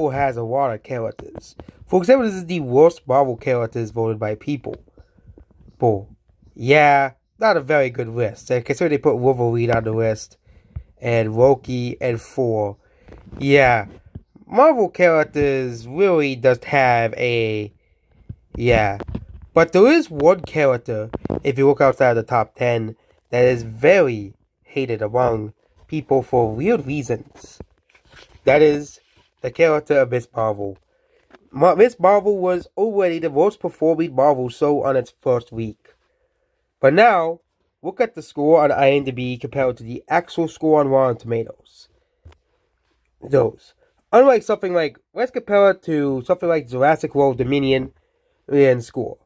has a lot of characters. For example, this is the worst Marvel characters voted by people. Yeah, not a very good list. And considering they put Wolverine on the list, and Loki, and Thor. Yeah, Marvel characters really just have a... Yeah. But there is one character, if you look outside the top 10, that is very hated among people for weird reasons. That is the character of Miss Marvel. Miss Marvel was already the worst performing Marvel show on its first week. But now, look at the score on IMDb compared to the actual score on Rotten Tomatoes. Unlike something like, let's compare it to something like Jurassic World Dominion and score.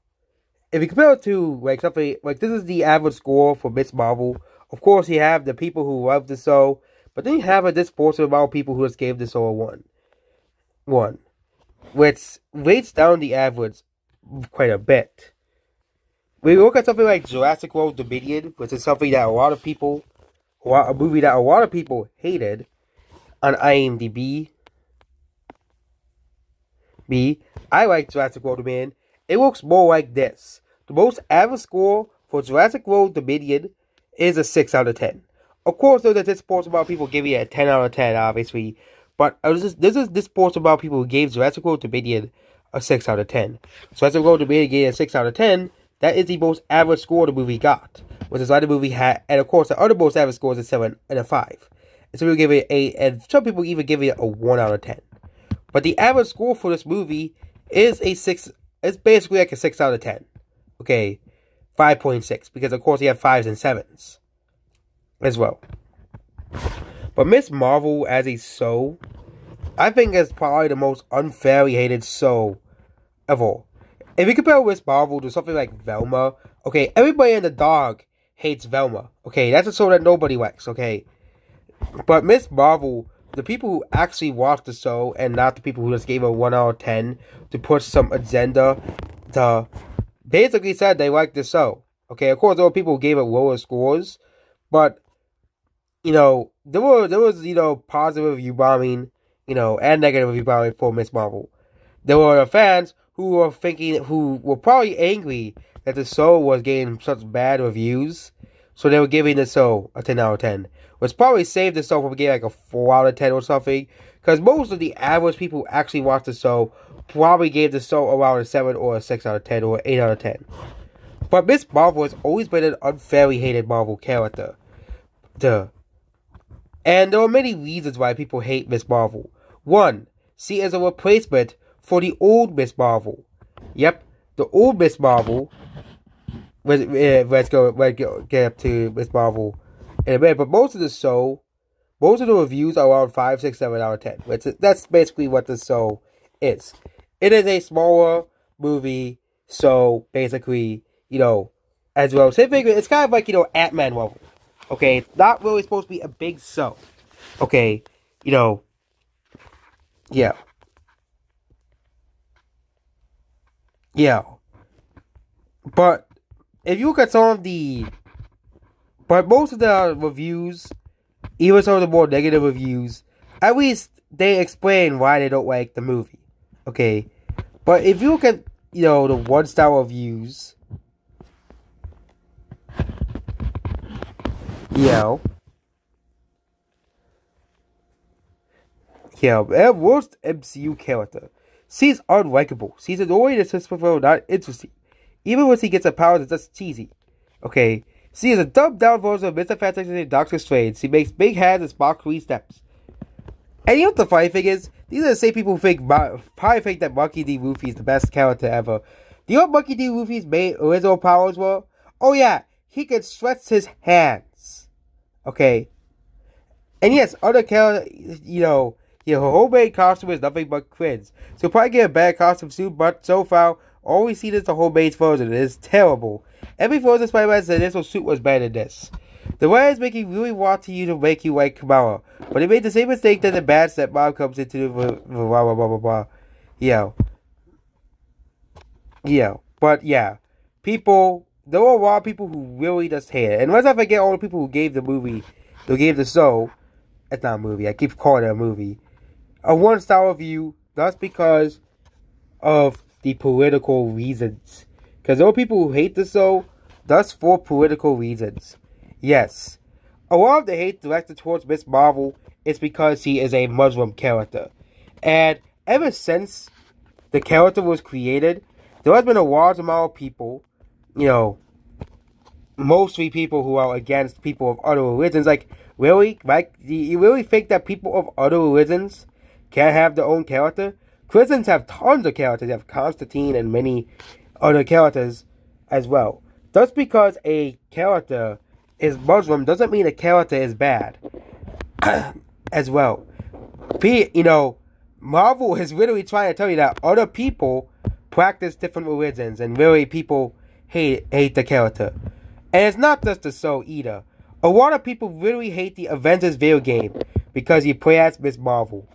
If you compare it to like something like this is the average score for Miss Marvel. Of course, you have the people who love the show, but then you have a disproportionate amount of people who just gave the show a 1, which rates down the average quite a bit. When you look at something like Jurassic World Dominion, which is something that a movie that a lot of people hated on IMDb. I like Jurassic World Dominion. It looks more like this. The most average score for Jurassic World Dominion is a 6 out of 10. Of course, there's a disproportionate amount of people giving it a 10 out of 10, obviously. But this is disproportionate amount of people who gave Jurassic World Dominion a 6 out of 10. Jurassic World Dominion gave a 6 out of 10. That is the most average score the movie got. Which is why the movie had... And of course, the other most average score is a 7 and a 5. And some people give it an 8. And some people even give it a 1 out of 10. But the average score for this movie is a 6... It's basically like a 6 out of 10. Okay, 5.6. Because, of course, you have 5s and 7s as well. But Miss Marvel as a show, I think is probably the most unfairly hated show of all. If you compare Miss Marvel to something like Velma, okay, everybody and the dog hates Velma. Okay, that's a show that nobody likes, okay? But Miss Marvel... The people who actually watched the show and not the people who just gave it a 1 out of 10 to push some agenda to basically said they liked the show. Okay, of course there were people who gave it lower scores, but there was positive review bombing, and negative review bombing for Miss Marvel. There were fans who were probably angry that the show was getting such bad reviews, so they were giving the show a 10 out of 10. Which probably saved the show from getting like a 4 out of 10 or something. Because most of the average people who actually watched the show probably gave the show around a 7 or a 6 out of 10 or an 8 out of 10. But Miss Marvel has always been an unfairly hated Marvel character. And there are many reasons why people hate Miss Marvel. 1, she is a replacement for the old Miss Marvel. Yep, the old Miss Marvel. Let's get up to Miss Marvel in a minute, but most of the reviews are around 5, 6, 7 out of 10. That's basically what the show is. It is a smaller movie, so basically, as well. Same thing, it's kind of like, Ant-Man level. Okay, it's not really supposed to be a big show. Okay, yeah. Yeah. But, if you look at some of the... But most of the reviews, even some of the more negative reviews, at least they explain why they don't like the movie. Okay? But if you look at, the 1-star reviews, their worst MCU character. She's unlikable. She's annoying and disrespectful, not interesting. Even when she gets her powers, it's just cheesy. Okay? She is a dumbed-down version of Mr. Fantastic and Doctor Strange. She makes big hands and small 3 steps. And what the funny thing is? These are the same people who probably think that Monkey D. Luffy is the best character ever. Do you know what Monkey D. Luffy's main original powers were? Oh yeah, he could stretch his hands. Okay. And yes, other characters, your homemade costume is nothing but cringe. So you'll probably get a bad costume soon, but so far, all we see is the homemade version. It is terrible. Every Frozen Spider-Man's initial suit was better than this. The writers making really want you to make you like Kamala, but they made the same mistake that the bad stepmom comes into the blah blah blah blah blah. But yeah, there were a lot of people who really just hate it. And once I forget all the people who gave the show, it's not a movie, I keep calling it a movie, a 1-star review that's because of the political reasons. Because there are people who hate the show, thus for political reasons. Yes. A lot of the hate directed towards Miss Marvel is because she is a Muslim character. And ever since the character was created, there has been a large amount of people, mostly people who are against people of other religions. Like, really? Like, do you really think that people of other religions can't have their own character? Christians have tons of characters. They have Constantine and many other characters as well. Just because a character is Muslim doesn't mean a character is bad as well. Marvel is literally trying to tell you that other people practice different religions and really people hate the character. And it's not just the show either. A lot of people really hate the Avengers video game because you play as Miss Marvel.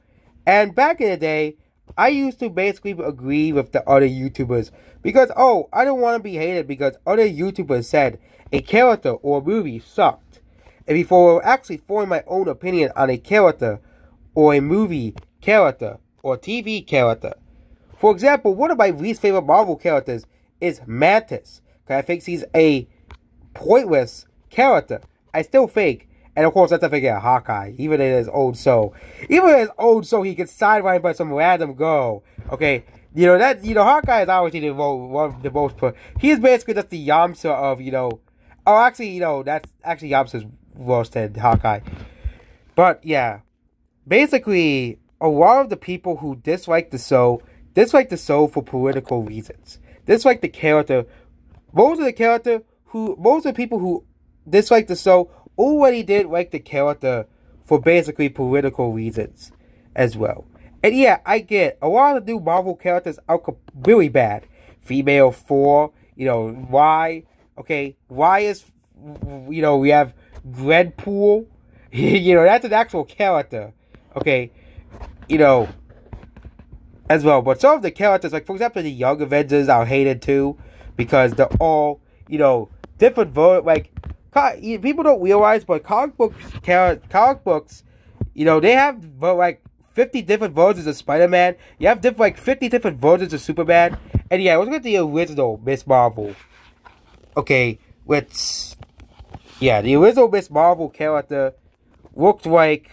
And back in the day, I used to basically agree with the other YouTubers because, I don't want to be hated because other YouTubers said a character or a movie sucked. And before actually forming my own opinion on a character or a movie character or TV character. For example, one of my least favorite Marvel characters is Mantis. Because I think she's a pointless character. I still think. And of course, let's not forget Hawkeye. Even in his old show. Even in his old show, he gets sidelined by some random girl. Okay. Hawkeye is obviously the most... He's basically just the Yamcha of, that's actually Yamcha's worse than Hawkeye. But, yeah. Basically, a lot of the people who dislike the show for political reasons. Dislike the character. Most of the people who dislike the show already did like the character for basically political reasons as well. And yeah, I get a lot of the new Marvel characters are really bad. Female 4, Y. Okay, Y is, we have Gwenpool. That's an actual character. Okay, as well. But some of the characters, like for example, the Young Avengers are hated too because they're all, different people don't realize, but comic books, they have like 50 different versions of Spider-Man. You have 50 different versions of Superman. And yeah, let's get the original Miss Marvel. Okay, the original Miss Marvel character looked like...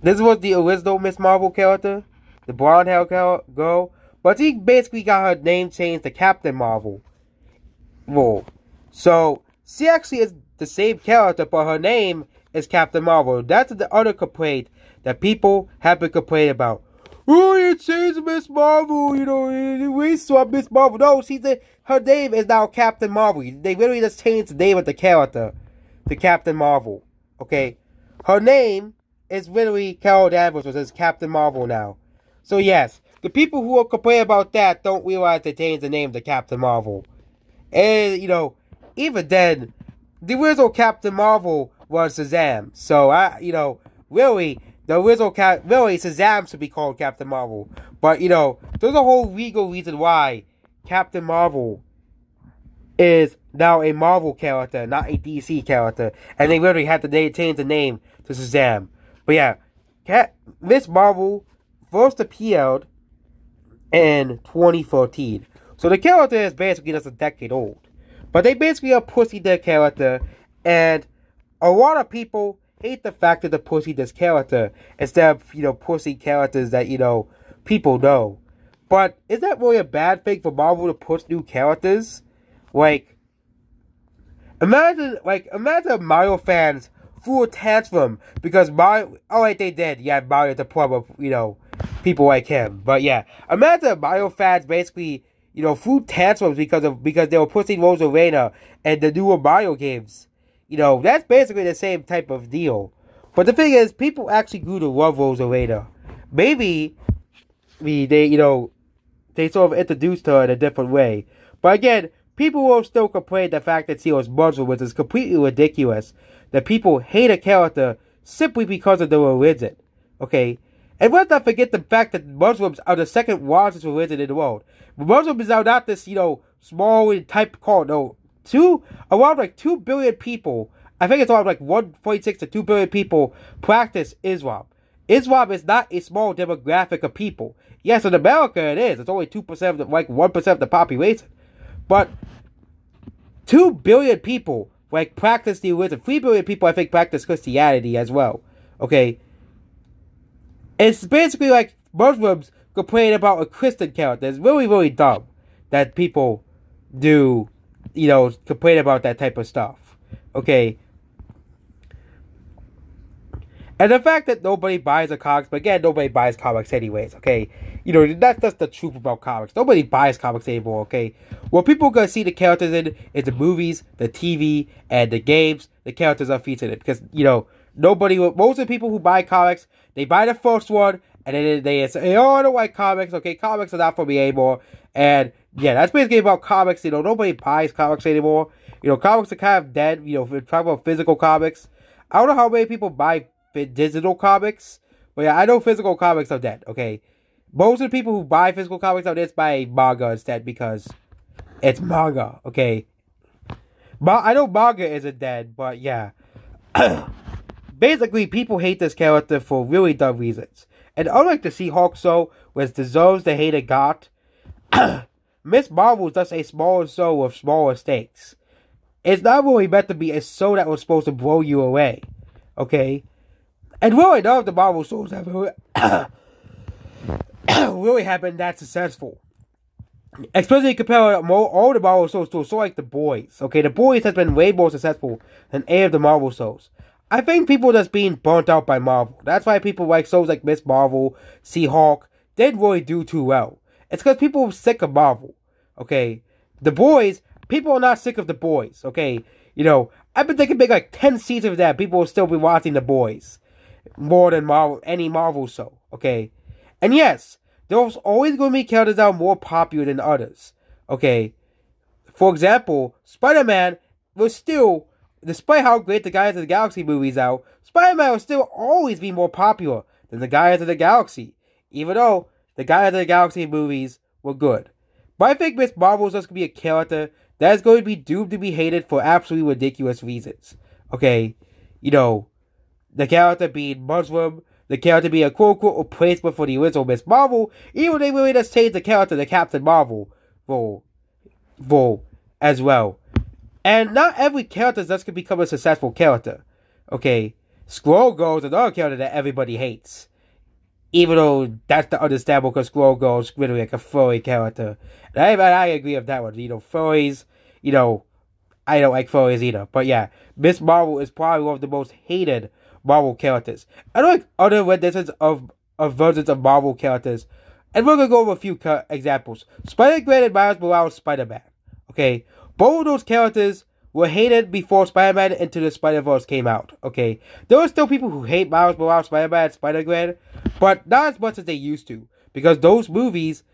This was the original Miss Marvel character, the blonde-haired girl. But she basically got her name changed to Captain Marvel. Well, so she actually is the same character, but her name is Captain Marvel. That's the other complaint that people have been complaining about. Oh, you changed Miss Marvel, we saw Miss Marvel. No, her name is now Captain Marvel. They literally just changed the name of the character to Captain Marvel. Okay? Her name is literally Carol Danvers, which is Captain Marvel now. So yes, the people who are complaining about that don't realize they changed the name to Captain Marvel. And, even then, the original Captain Marvel was Shazam. So, really, Shazam should be called Captain Marvel. But, there's a whole legal reason why Captain Marvel is now a Marvel character, not a DC character. And they literally had to change the name to Shazam. But yeah, Miss Marvel first appeared in 2013. So the character is basically just a decade old. But they basically are pussy their character. And a lot of people hate the fact that they pussy this character instead of, pussy characters that, people know. But is that really a bad thing for Marvel to push new characters? Imagine Mario fans threw a tantrum because Mario... Oh, wait, they did. Yeah, Mario at the point of, people like him. But yeah, imagine Mario fans basically, threw tantrums because they were pushing Rosalina and the newer Mario games. That's basically the same type of deal. But the thing is, people actually grew to love Rosalina. Maybe they sort of introduced her in a different way. But again, people will still complain the fact that she was Muslim, which is completely ridiculous. That people hate a character simply because of their religion. Okay? And let's not forget the fact that Muslims are the second largest religion in the world. But Muslims are not this, small type cult. No, around 2 billion people, I think it's around 1.6 to 2 billion people practice Islam. Islam is not a small demographic of people. Yes, in America it is. It's only 2% of the, like 1% of the population. But 2 billion people like practice the religion. 3 billion people I think practice Christianity as well. Okay. It's basically like Muslims complain about a Christian character. It's really, really dumb that people do, complain about that type of stuff. Okay. And the fact that nobody buys a comics, but again, nobody buys comics anyways, okay? That's just the truth about comics. Nobody buys comics anymore, okay? What people are going to see the characters in is the movies, the TV, and the games. The characters are featured in it. Because, most of the people who buy comics, they buy the first one, and then they say, oh, I don't like comics, okay? Comics are not for me anymore. And, yeah, that's basically about comics. Nobody buys comics anymore. Comics are kind of dead. If we're talking about physical comics, I don't know how many people buy digital comics, but yeah, I know physical comics are dead, okay? Most of the people who buy physical comics are just buy manga instead because it's manga, okay? I know manga isn't dead, but yeah. Basically, people hate this character for really dumb reasons. And unlike the She-Hulk show, which deserves the hate it got, Miss Marvel is just a smaller show with smaller stakes. It's not really meant to be a show that was supposed to blow you away, okay? And really, none of the Marvel shows have really have been that successful. Especially compared to all the Marvel shows to a show like The Boys. Okay, The Boys has been way more successful than any of the Marvel shows. I think people are just being burnt out by Marvel. That's why people like shows like Miss Marvel, She-Hulk, didn't really do too well. It's because people are sick of Marvel. Okay, The Boys, people are not sick of The Boys. Okay, I've been thinking like 10 seasons of that, people will still be watching The Boys. More than any Marvel show, okay? And yes, there's always going to be characters that are more popular than others, okay? For example, Spider-Man was still, despite how great the Guardians of the Galaxy movies are, Spider-Man will still always be more popular than the Guardians of the Galaxy, even though the Guardians of the Galaxy movies were good. But I think Miss Marvel is just going to be a character that is going to be doomed to be hated for absolutely ridiculous reasons, okay? The character being Muslim, the character being a quote-unquote replacement for the original Miss Marvel, even they really just changed the character to Captain Marvel role as well. And not every character just can become a successful character. Okay, Squirrel Girl is another character that everybody hates. Even though that's the understandable because Squirrel Girl is really like a furry character. And I agree with that one. Furries, I don't like furries either. But yeah, Miss Marvel is probably one of the most hated Marvel characters. I don't like other renditions of versions of Marvel characters. And we're going to go over a few examples. Spider-Gwen and Miles Morales Spider-Man. Okay? Both of those characters were hated before Spider-Man Into the Spider-Verse came out. Okay? There are still people who hate Miles Morales Spider-Man and Spider-Gwen, but not as much as they used to. Because those movies,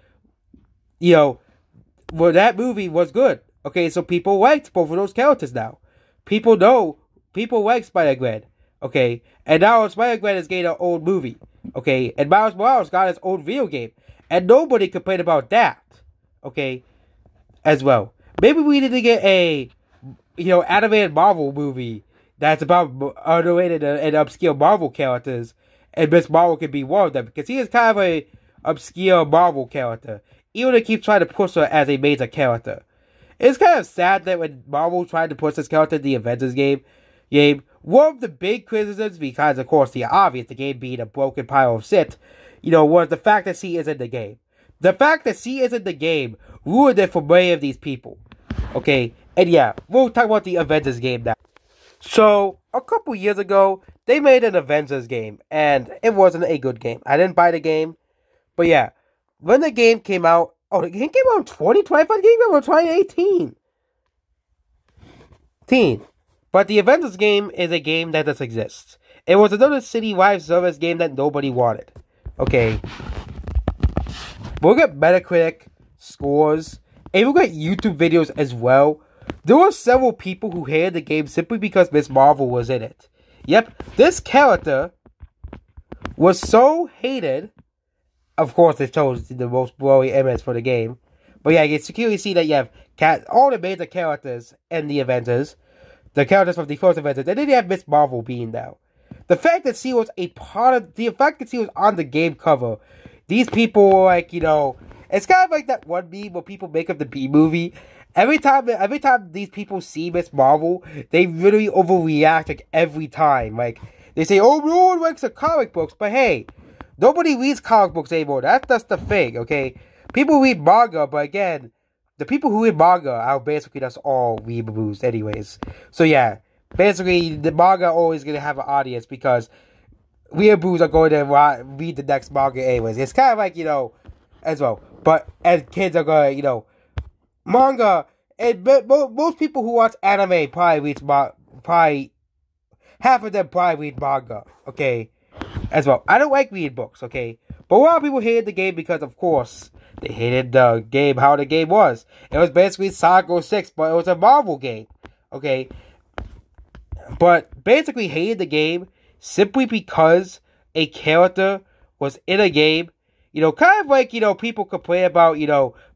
that movie was good. Okay? So people liked both of those characters now. People like Spider-Gwen. Okay, and now Spider-Gwen is getting an old movie. Okay, and Miles Morales got his own video game. And nobody complained about that. Okay, as well. Maybe we need to get a, animated Marvel movie that's about underrated and obscure Marvel characters. And Miss Marvel can be one of them. Because he is kind of a obscure Marvel character. Even they keep trying to push her as a major character. It's kind of sad that when Marvel tried to push this character in the Avengers game, one of the big criticisms, because of course the obvious, the game being a broken pile of shit, was the fact that she is in the game. The fact that she is in the game ruined it for many of these people. Okay, and yeah, we'll talk about the Avengers game now. So, a couple years ago, they made an Avengers game, and it wasn't a good game. I didn't buy the game, but yeah, when the game came out, the game came out in 2025, the game came out in 2018. But the Avengers game is a game that just exists. It was another city-wide service game that nobody wanted. Okay. We'll get Metacritic scores, and we'll get YouTube videos as well. There were several people who hated the game simply because Miss Marvel was in it. Yep, this character was so hated. Of course, they chose the most blurry image for the game. But yeah, you can clearly see that you have all the major characters in the Avengers. The characters from the first Avengers. And then you have Miss Marvel being now. the fact that she was a part of the fact that she was on the game cover, these people were like, it's kind of like that one meme where people make up the B movie. Every time these people see Miss Marvel, they really overreact like every time. Like they say, "Oh, no one likes the comic books," but hey, nobody reads comic books anymore. That's the thing, okay? People read manga, but again, the people who read manga are basically just all weeaboos anyways. So yeah, basically the manga always gonna have an audience because weeaboos are going to read the next manga anyways. It's kind of like, as well. And kids are going to, manga, and most people who watch anime probably half of them probably read manga, okay? As well. I don't like reading books, okay? But a lot of people hated the game because, of course, they hated the game, how the game was. It was basically Sonic 06, but it was a Marvel game, okay? But basically hated the game simply because a character was in a game, kind of like, people complain about,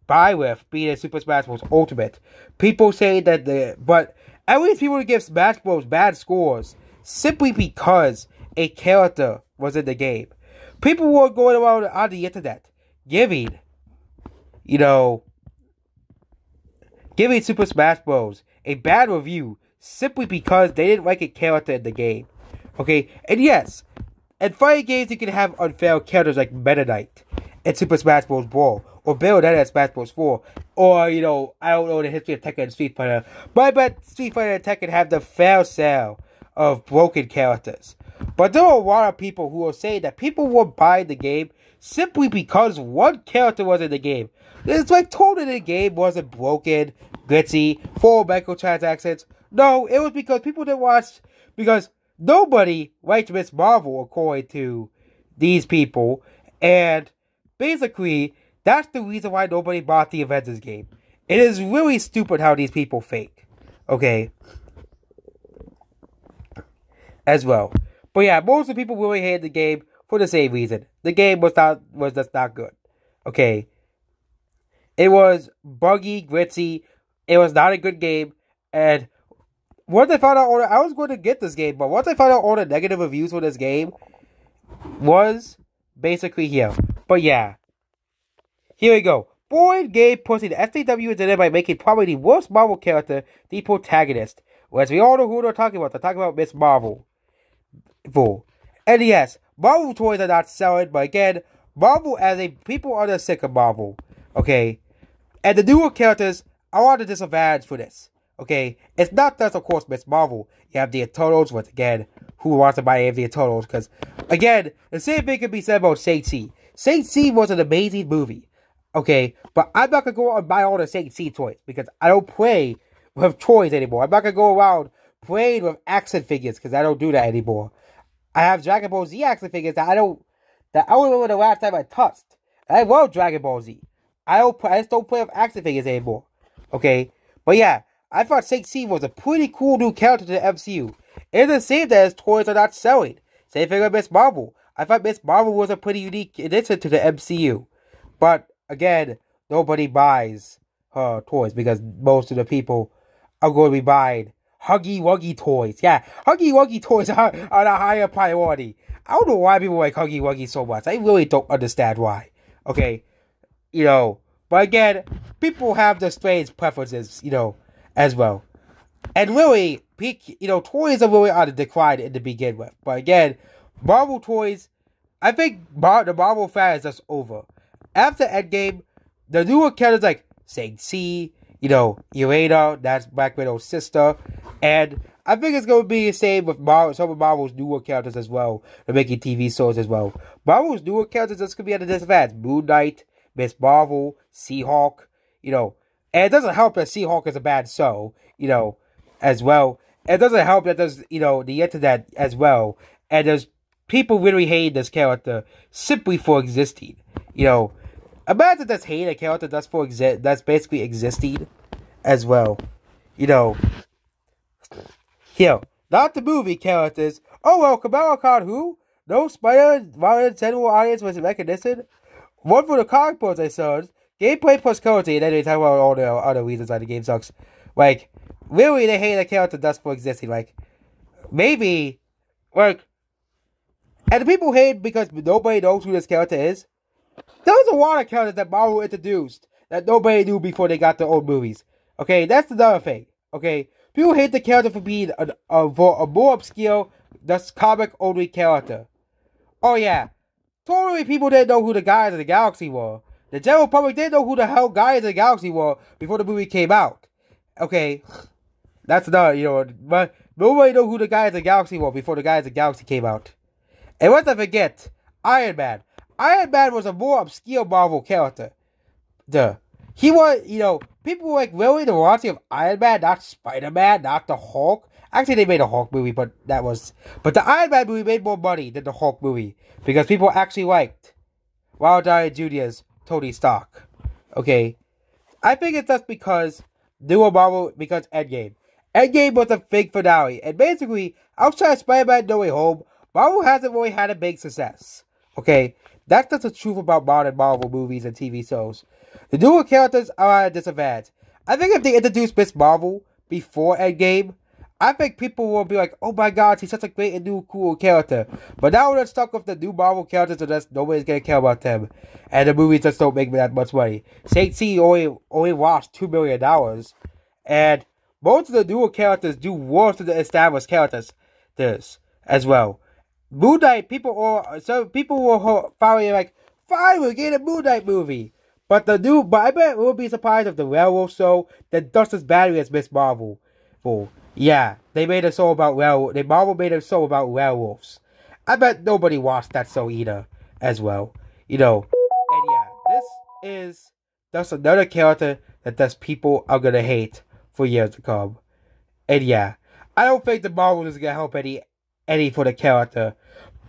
Byleth being in Super Smash Bros. Ultimate. People say that but at least people would give Smash Bros. Bad scores simply because a character was in the game. People were going around on the internet giving Super Smash Bros. A bad review simply because they didn't like a character in the game. Okay, and yes, in fighting games you can have unfair characters like Meta Knight in Super Smash Bros. Brawl, or Bayonetta in Smash Bros. 4, or, I don't know the history of Tekken and Street Fighter, but I bet Street Fighter and Tekken have the fair sale of broken characters. But there are a lot of people who will say that people will buy the game simply because one character was in the game. It's like told that the game wasn't broken, glitchy, full of microtransactions. No, it was because people didn't watch, because nobody liked Miss Marvel according to these people, and basically, that's the reason why nobody bought the Avengers game. It is really stupid how these people fake, okay? As well. But yeah, most of the people really hated the game for the same reason. The game was just not good, okay? It was buggy, glitchy. It was not a good game, and once I found out I was going to get this game, but once I found out all the negative reviews for this game was basically here. But yeah. Here we go. Boyd Gabe pushing the SJW agenda by making probably the worst Marvel character the protagonist. As we all know who they're talking about. They're talking about Miss Marvel. And yes, Marvel toys are not selling, but again, Marvel people are sick of Marvel. Okay? And the newer characters are on the disadvantage for this. Okay? It's not just, of course, Miss Marvel. You have the Eternals, which again, who wants to buy any of the Eternals? Because, again, the same thing can be said about Shang-Chi. Shang-Chi was an amazing movie. Okay? But I'm not going to go out and buy all the Shang-Chi toys. Because I don't play with toys anymore. I'm not going to go around playing with action figures. Because I don't do that anymore. I have Dragon Ball Z action figures that I don't remember the last time I touched. I love Dragon Ball Z. I just don't play with action figures anymore. Okay? But yeah, I thought Shang-Chi was a pretty cool new character to the MCU. It's the same that his toys are not selling. Same thing with Miss Marvel. I thought Miss Marvel was a pretty unique addition to the MCU. But, again, nobody buys her toys because most of the people are going to be buying Huggy Wuggy toys. Yeah, Huggy Wuggy toys are a higher priority. I don't know why people like Huggy Wuggy so much. I really don't understand why. Okay? But again, people have their strange preferences, as well. And really, toys are really on the decline to begin with. But again, Marvel toys, I think the Marvel fan is just over. After Endgame, the newer characters like Shang-Chi, Yelena, that's Black Widow's sister, and I think it's going to be the same with some of Marvel's newer characters as well. They're making TV shows as well. Marvel's newer characters just going to be at a disadvantage. Moon Knight, Miss Marvel, She-Hulk, and it doesn't help that She-Hulk is a bad show, as well. It doesn't help that there's, the internet as well. And there's people really hate this character simply for existing. Imagine that's hating a character that's basically existing as well. Here, not the movie characters. Oh well, Kamala Khan who? No Spider, violent general audience was recognition. One for the comic books I saw. Gameplay plus coding, and then they talk about all the other reasons why the game sucks. Really, they hate a character just for existing. Maybe, And the people hate because nobody knows who this character is. There was a lot of characters that Marvel introduced that nobody knew before they got their own movies. Okay, that's another thing. Okay, people hate the character for being a more obscure, just comic-only character. Oh yeah, totally people didn't know who the Guardians of the Galaxy were. The general public didn't know who the hell Guardians of the Galaxy were before the movie came out. Okay, that's another, but nobody knew who the Guardians of the Galaxy were before the Guardians of the Galaxy came out. And let's not forget, Iron Man. Iron Man was a more obscure Marvel character. He was, people were like, really, the warranty of Iron Man, not Spider-Man, not the Hulk? Actually, they made a Hulk movie, but the Iron Man movie made more money than the Hulk movie, because people actually liked Robert Downey Jr.'s Tony Stark. Okay? I think it's just because because Endgame. Endgame was a big finale, and basically, outside of Spider-Man No Way Home, Marvel hasn't really had a big success. Okay? That's just the truth about modern Marvel movies and TV shows. The newer characters are at a disadvantage. I think if they introduced Miss Marvel before Endgame, I think people will be like, oh my god, she's such a great and new cool character. But now they're stuck with the new Marvel characters and just nobody's gonna care about them. And the movies just don't make that much money. Shang-Chi only lost $2 million. And most of the newer characters do worse than the established characters as well. Moon Knight, people were finally like, fine, we're getting a Moon Knight movie. But I bet we'll be surprised if the werewolf show that does as badly as Miss Marvel. Yeah, they made a show about Marvel made a show about werewolves. I bet nobody watched that show either, as well. And yeah, this is just another character that people are gonna hate for years to come. And yeah, I don't think the Marvel is gonna help any for the character.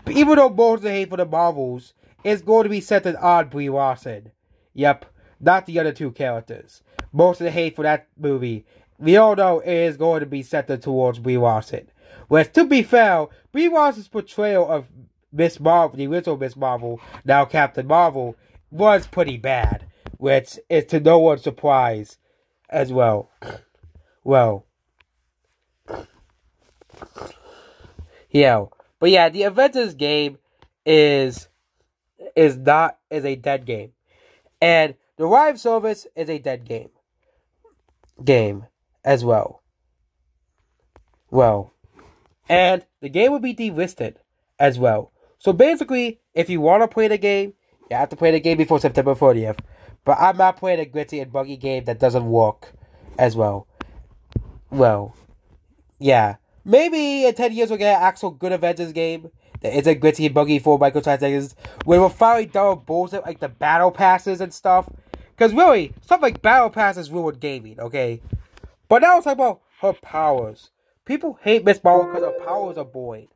Even though most of the hate for the Marvels is going to be centered on Brie Larson. Yep, not the other two characters. Most of the hate for that movie, we all know, is going to be centered towards Brie Larson. Whereas, to be fair, Brie Larson's portrayal of Miss Marvel, the original Miss Marvel, now Captain Marvel, was pretty bad. Which is to no one's surprise as well. Well. Yeah. But yeah, the Avengers game is a dead game. And the live service is a dead game as well. Well, and the game will be delisted as well. So basically, if you want to play the game, you have to play the game before September 30th. But I'm not playing a gritty and buggy game that doesn't work as well. Well, yeah. Maybe in 10 years we'll get an actual good Avengers game that isn't gritty and buggy for microtransactions, where we're finally done with bullshit like the battle passes and stuff. Because really, stuff like battle passes ruined gaming, okay? But now let's talk about her powers. People hate Miss Marvel because her powers are boring.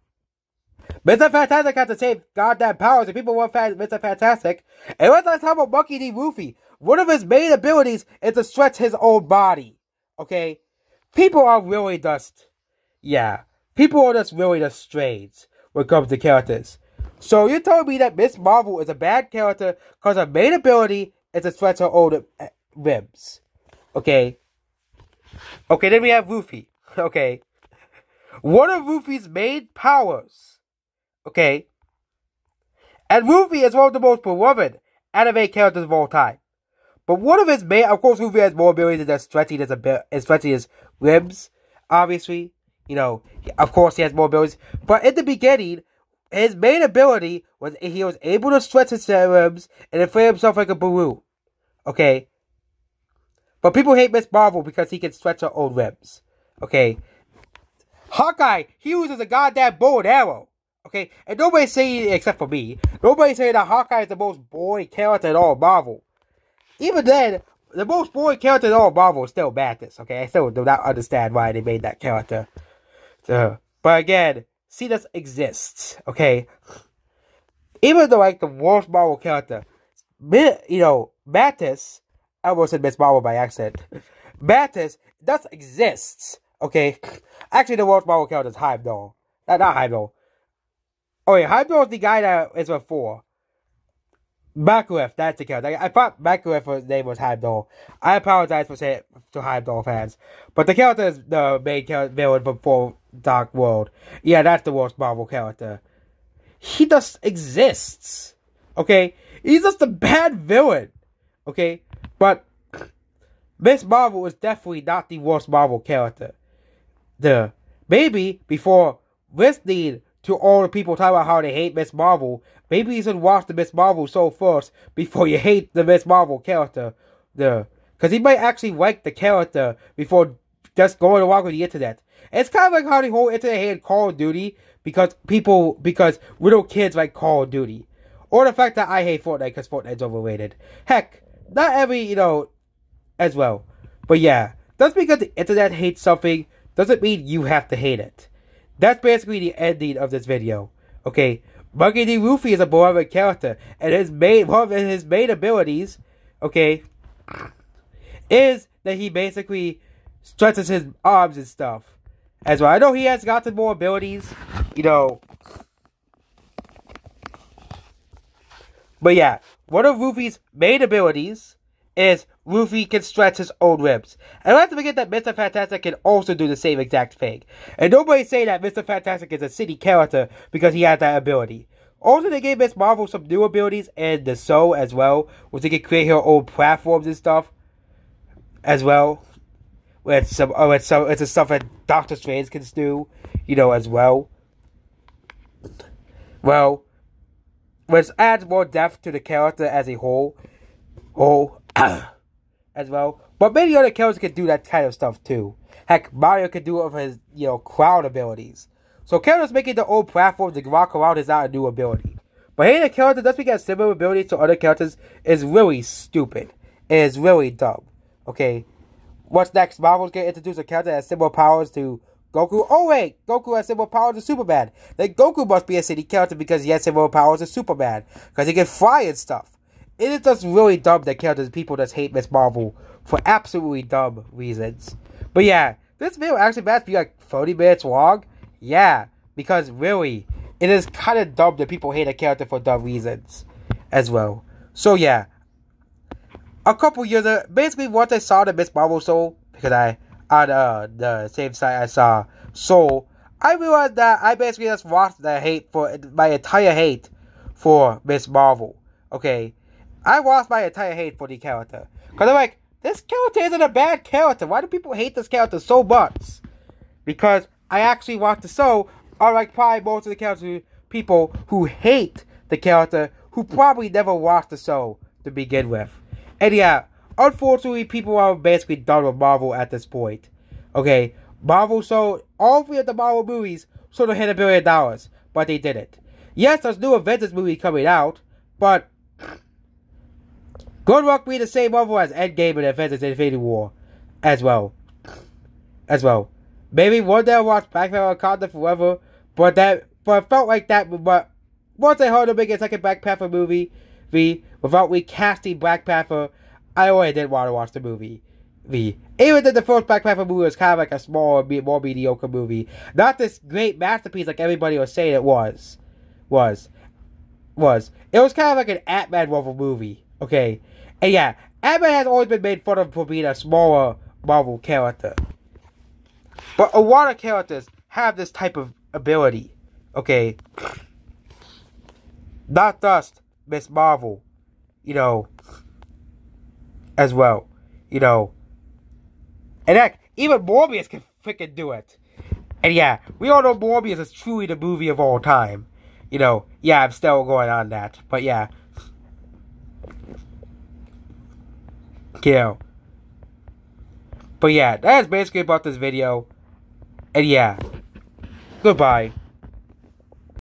Mr. Fantastic has the same goddamn powers, and people want Mr. Fantastic. And let's not talk about Monkey D. Luffy. One of his main abilities is to stretch his own body, okay? People are really just... Yeah, people are just really just strange when it comes to characters. So you're telling me that Miss Marvel is a bad character because her main ability is to stretch her own ribs. Okay. Okay, then we have Luffy. Okay. One of Luffy's main powers. Okay. And Luffy is one of the most beloved anime characters of all time. But one of his main... Of course, Luffy has more ability than stretching his ribs, obviously. Of course he has more abilities. But in the beginning, his main ability was he was able to stretch his ribs and inflate himself like a balloon. Okay? But people hate Miss Marvel because he can stretch her own ribs. Okay? Hawkeye, he uses a goddamn bow and arrow. Okay? And nobody's saying, except for me, nobody's saying that Hawkeye is the most boring character in all of Marvel. Even then, the most boring character in all of Marvel is still Mantis. Okay? I still do not understand why they made that character. But again, Cetus exists, okay? Even though, like, the worst Marvel character, Mantis, I almost said Miss Marvel by accident. Mantis does exists, okay? Actually, the worst Marvel character is Heimdall. Not Heimdall. Oh yeah, Heimdall is the guy that is before. Makuev, that's the character. I thought Makuev's name was Heimdall. I apologize for saying it to Heimdall fans. But the character is the main villain from Dark World. Yeah, that's the worst Marvel character. he just exists. Okay? He's just a bad villain. Okay? But Miss Marvel is definitely not the worst Marvel character. Maybe before listening to all the people talk about how they hate Miss Marvel, maybe you should watch the Miss Marvel show first before you hate the Miss Marvel character. Because he might actually like the character before just going along with the internet. It's kind of like how the whole internet hated Call of Duty because little kids like Call of Duty. Or the fact that I hate Fortnite because Fortnite's overrated. Heck, not every, as well. But yeah, just because the internet hates something doesn't mean you have to hate it. That's basically the ending of this video. Okay, Monkey D. Luffy is a beloved character, and one of his main abilities, okay, is that he basically stretches his arms and stuff. As well, I know he has gotten more abilities, But yeah, one of Luffy's main abilities is Luffy can stretch his own ribs. And let's not forget that Mr. Fantastic can also do the same exact thing. And nobody say that Mr. Fantastic is a shitty character because he has that ability. Also, they gave Miss Marvel some new abilities in the show as well, which they can create her own platforms and stuff as well. It's the stuff that Doctor Strange can do, as well. Well, which adds more depth to the character as a whole, as well. But many other characters can do that kind of stuff too. Heck, Mario can do it with his, crowd abilities. So characters making their own platform to walk around is not a new ability. But hitting a character just because similar abilities to other characters is really stupid. It is really dumb. Okay? What's next? Marvel's gonna introduce a character that has similar powers to Goku. Oh wait! Goku has similar powers to Superman. Then Goku must be a city character because he has similar powers to Superman. Because he can fly and stuff. It is just really dumb that people just hate Miss Marvel for absolutely dumb reasons. But yeah, this video actually might be like 30 minutes long. Yeah, because really, it is kind of dumb that people hate a character for dumb reasons as well. So yeah, a couple years ago, basically once I saw the Miss Marvel show, because on the same site I saw Soul, I realized that I basically just lost my entire hate for Miss Marvel. Okay, I lost my entire hate for the character. Because I'm like, this character isn't a bad character. Why do people hate this character so much? Because I actually watched the show, unlike probably most of the characters, people who hate the character, who probably never watched the show to begin with. And yeah, unfortunately, people are basically done with Marvel at this point. Okay, Marvel sold, all three of the Marvel movies should have hit $1 billion, but they didn't. Yes, there's new Avengers movie coming out, but good luck being the same level as Endgame and Avengers Infinity War as well. Maybe one day I'll watch Black Panther Wakanda Forever, but it felt like that. But once I heard them make a second Black Panther movie, without recasting Black Panther, I already didn't want to watch the movie. Even though the first Black Panther movie was kind of like a smaller, more mediocre movie, not this great masterpiece like everybody was saying it was. It was kind of like an Ant-Man Marvel movie, okay? And yeah, Ant-Man has always been made fun of for being a smaller Marvel character. But a lot of characters have this type of ability, okay? Not just Miss Marvel, as well, And heck, even Morbius can freaking do it. And yeah, we all know Morbius is truly the movie of all time. Yeah, I'm still going on that. But yeah. But yeah, that is basically about this video. And yeah, goodbye.